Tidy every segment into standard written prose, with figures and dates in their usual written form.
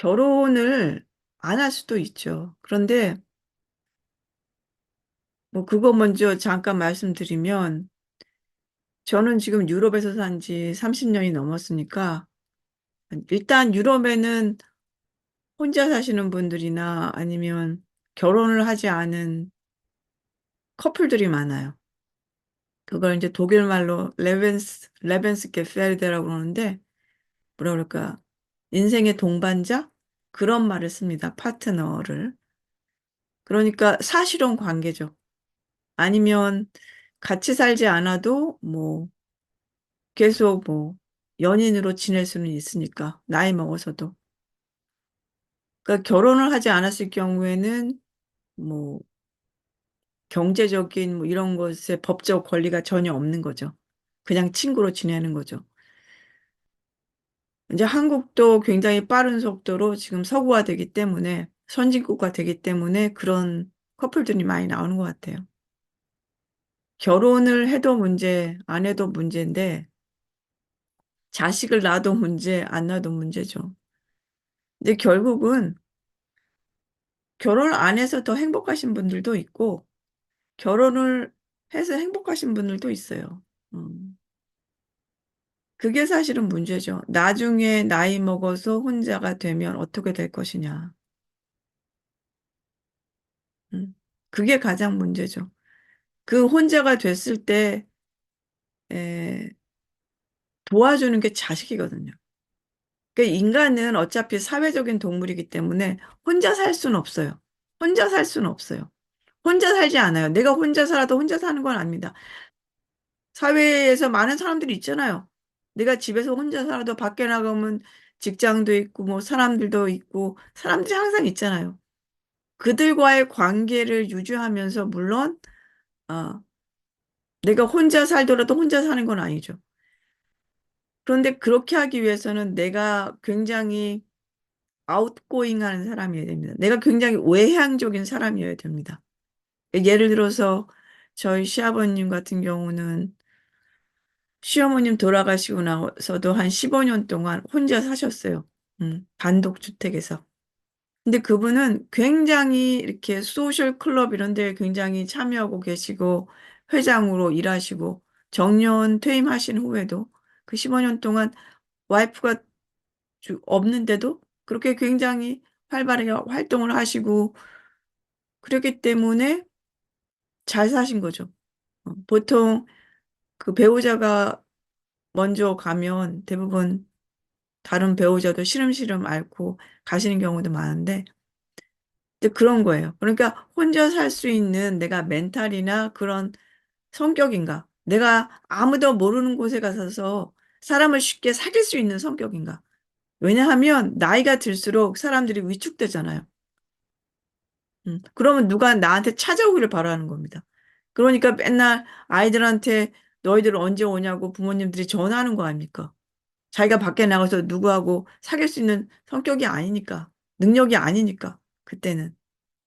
결혼을 안 할 수도 있죠. 그런데 뭐 그거 먼저 잠깐 말씀드리면 저는 지금 유럽에서 산지 30년이 넘었으니까 일단 유럽에는 혼자 사시는 분들이나 아니면 결혼을 하지 않은 커플들이 많아요. 그걸 이제 독일 말로 레벤스 게페르데라고 그러는데 뭐라 그럴까? 인생의 동반자? 그런 말을 씁니다. 파트너를. 그러니까 사실혼 관계죠. 아니면 같이 살지 않아도 뭐 계속 뭐 연인으로 지낼 수는 있으니까 나이 먹어서도. 그러니까 결혼을 하지 않았을 경우에는 뭐 경제적인 뭐 이런 것에 법적 권리가 전혀 없는 거죠. 그냥 친구로 지내는 거죠. 이제 한국도 굉장히 빠른 속도로 지금 서구화되기 때문에 선진국화 되기 때문에 그런 커플들이 많이 나오는 것 같아요. 결혼을 해도 문제, 안 해도 문제인데 자식을 낳아도 문제, 안 낳아도 문제죠. 근데 결국은 결혼을 안 해서 더 행복하신 분들도 있고 결혼을 해서 행복하신 분들도 있어요. 음. 그게 사실은 문제죠. 나중에 나이 먹어서 혼자가 되면 어떻게 될 것이냐. 음. 그게 가장 문제죠. 그 혼자가 됐을 때 에, 도와주는 게 자식이거든요. 그러니까 인간은 어차피 사회적인 동물이기 때문에 혼자 살 수는 없어요. 혼자 살 수는 없어요. 혼자 살지 않아요. 내가 혼자 살아도 혼자 사는 건 아닙니다. 사회에서 많은 사람들이 있잖아요. 내가 집에서 혼자 살아도 밖에 나가면 직장도 있고 뭐 사람들도 있고 사람들이 항상 있잖아요. 그들과의 관계를 유지하면서 물론 어, 내가 혼자 살더라도 혼자 사는 건 아니죠. 그런데 그렇게 하기 위해서는 내가 굉장히 아웃고잉한 사람이어야 됩니다. 내가 굉장히 외향적인 사람이어야 됩니다. 예를 들어서 저희 시아버님 같은 경우는 시어머님 돌아가시고 나서도 한 15년 동안 혼자 사셨어요. 단독주택에서. 근데 그분은 굉장히 이렇게 소셜 클럽 이런 데 굉장히 참여하고 계시고 회장으로 일하시고 정년 퇴임하신 후에도 그 15년 동안 와이프가 없는데도 그렇게 굉장히 활발하게 활동을 하시고 그렇기 때문에 잘 사신 거죠. 보통 그 배우자가 먼저 가면 대부분 다른 배우자도 시름시름 앓고 가시는 경우도 많은데 근데 그런 거예요. 그러니까 혼자 살 수 있는 내가 멘탈이나 그런 성격인가? 내가 아무도 모르는 곳에 가서 사람을 쉽게 사귈 수 있는 성격인가? 왜냐하면 나이가 들수록 사람들이 위축되잖아요. 그러면 누가 나한테 찾아오기를 바라는 겁니다. 그러니까 맨날 아이들한테 너희들 언제 오냐고 부모님들이 전화하는 거 아닙니까? 자기가 밖에 나가서 누구하고 사귈 수 있는 성격이 아니니까, 능력이 아니니까, 그때는.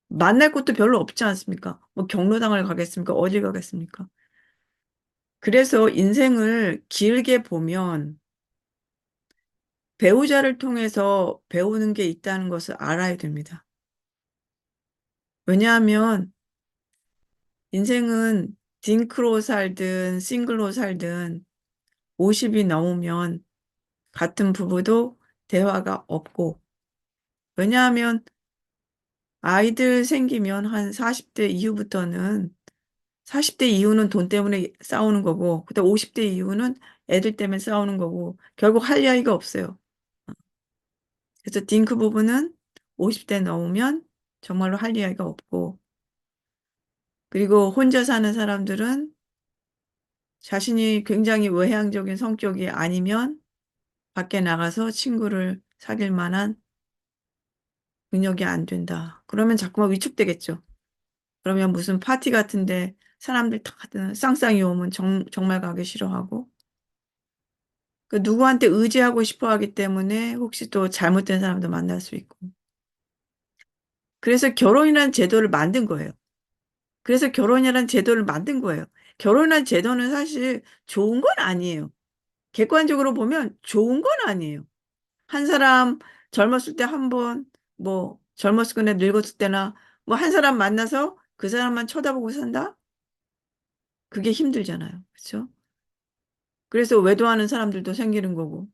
만날 곳도 별로 없지 않습니까? 뭐 경로당을 가겠습니까? 어딜 가겠습니까? 그래서 인생을 길게 보면 배우자를 통해서 배우는 게 있다는 것을 알아야 됩니다. 왜냐하면 인생은 딩크로 살든 싱글로 살든 50이 넘으면 같은 부부도 대화가 없고 왜냐하면 아이들 생기면 한 40대 이후부터는 40대 이후는 돈 때문에 싸우는 거고 그다음 50대 이후는 애들 때문에 싸우는 거고 결국 할 이야기가 없어요. 그래서 딩크 부부는 50대 넘으면 정말로 할 이야기가 없고 그리고 혼자 사는 사람들은 자신이 굉장히 외향적인 성격이 아니면 밖에 나가서 친구를 사귈 만한 능력이 안 된다. 그러면 자꾸만 위축되겠죠. 그러면 무슨 파티 같은데 사람들 다 쌍쌍이 오면 정말 가기 싫어하고 그 누구한테 의지하고 싶어 하기 때문에 혹시 또 잘못된 사람도 만날 수 있고. 그래서 결혼이라는 제도를 만든 거예요. 그래서 결혼이라는 제도를 만든 거예요. 결혼이라는 제도는 사실 좋은 건 아니에요. 객관적으로 보면 좋은 건 아니에요. 한 사람 젊었을 때 한 번, 뭐, 젊었을 거나 늙었을 때나, 뭐, 한 사람 만나서 그 사람만 쳐다보고 산다? 그게 힘들잖아요. 그렇죠? 그래서 외도하는 사람들도 생기는 거고.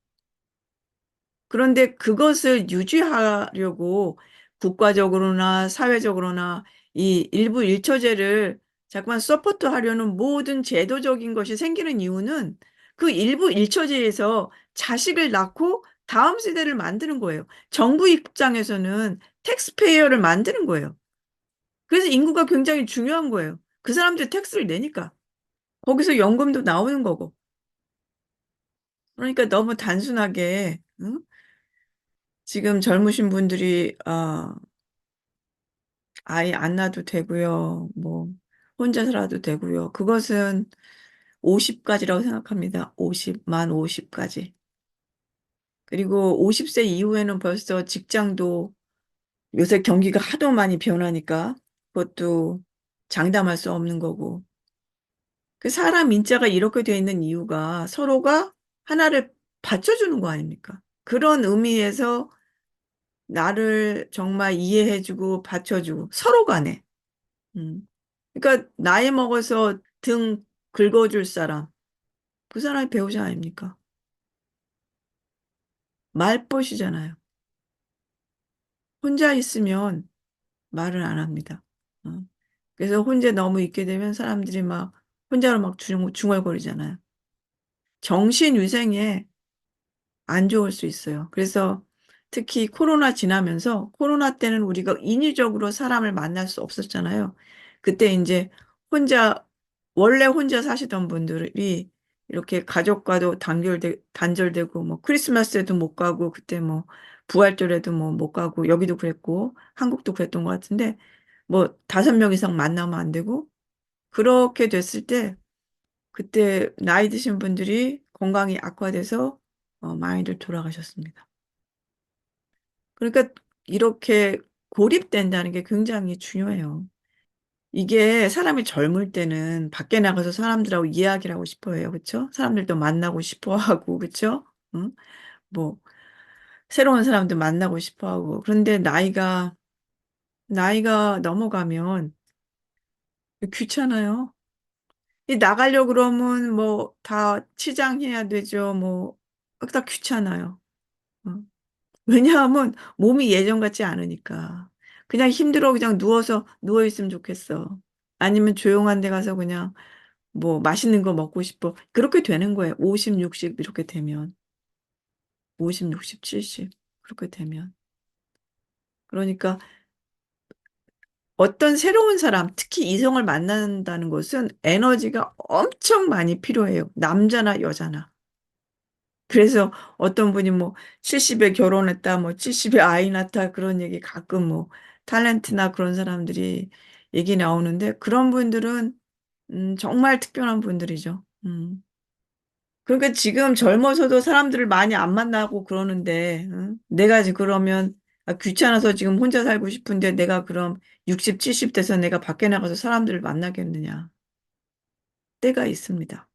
그런데 그것을 유지하려고 국가적으로나 사회적으로나 이 일부 일처제를 자꾸만 서포트 하려는 모든 제도적인 것이 생기는 이유는 그 일부 일처제에서 자식을 낳고 다음 세대를 만드는 거예요. 정부 입장에서는 텍스페이어를 만드는 거예요. 그래서 인구가 굉장히 중요한 거예요. 그 사람들이 텍스를 내니까. 거기서 연금도 나오는 거고. 그러니까 너무 단순하게 응? 지금 젊으신 분들이 아이 안 낳아도 되고요. 뭐 혼자 살아도 되고요. 그것은 50까지라고 생각합니다. 50, 만 50까지. 그리고 50세 이후에는 벌써 직장도 요새 경기가 하도 많이 변하니까 그것도 장담할 수 없는 거고. 그 사람 인자가 이렇게 돼 있는 이유가 서로가 하나를 받쳐주는 거 아닙니까? 그런 의미에서 나를 정말 이해해주고 받쳐주고 서로 간에. 음. 그러니까 나이 먹어서 등 긁어줄 사람, 그 사람이 배우자 아닙니까? 말벗이잖아요. 혼자 있으면 말을 안 합니다. 어. 그래서 혼자 너무 있게 되면 사람들이 막 혼자로 막 중얼거리잖아요. 정신위생에 안 좋을 수 있어요. 그래서 특히 코로나 지나면서 코로나 때는 우리가 인위적으로 사람을 만날 수 없었잖아요. 그때 이제 혼자 원래 혼자 사시던 분들이 이렇게 가족과도 단절되고 뭐 크리스마스에도 못 가고 그때 뭐 부활절에도 뭐 못 가고 여기도 그랬고 한국도 그랬던 것 같은데 뭐 5명 이상 만나면 안 되고 그렇게 됐을 때 그때 나이 드신 분들이 건강이 악화돼서 많이들 돌아가셨습니다. 그러니까 이렇게 고립된다는 게 굉장히 중요해요. 이게 사람이 젊을 때는 밖에 나가서 사람들하고 이야기를 하고 싶어 해요. 그렇죠? 사람들도 만나고 싶어 하고, 그렇죠? 응? 뭐 새로운 사람도 만나고 싶어 하고. 그런데 나이가 넘어가면 귀찮아요. 이 나가려고 그러면 뭐 다 치장해야 되죠. 뭐 다 귀찮아요. 응? 왜냐하면 몸이 예전 같지 않으니까. 그냥 힘들어 그냥 누워서 누워 있으면 좋겠어. 아니면 조용한 데 가서 그냥 뭐 맛있는 거 먹고 싶어. 그렇게 되는 거예요. 50, 60 이렇게 되면. 50, 60, 70 그렇게 되면. 그러니까 어떤 새로운 사람, 특히 이성을 만난다는 것은 에너지가 엄청 많이 필요해요. 남자나 여자나. 그래서 어떤 분이 뭐 70에 결혼했다, 뭐 70에 아이 낳다 그런 얘기 가끔 뭐 탤런트나 그런 사람들이 얘기 나오는데 그런 분들은 정말 특별한 분들이죠. 그러니까 지금 젊어서도 사람들을 많이 안 만나고 그러는데 내가 지금 그러면 귀찮아서 지금 혼자 살고 싶은데 내가 그럼 60, 70 돼서 내가 밖에 나가서 사람들을 만나겠느냐. 때가 있습니다.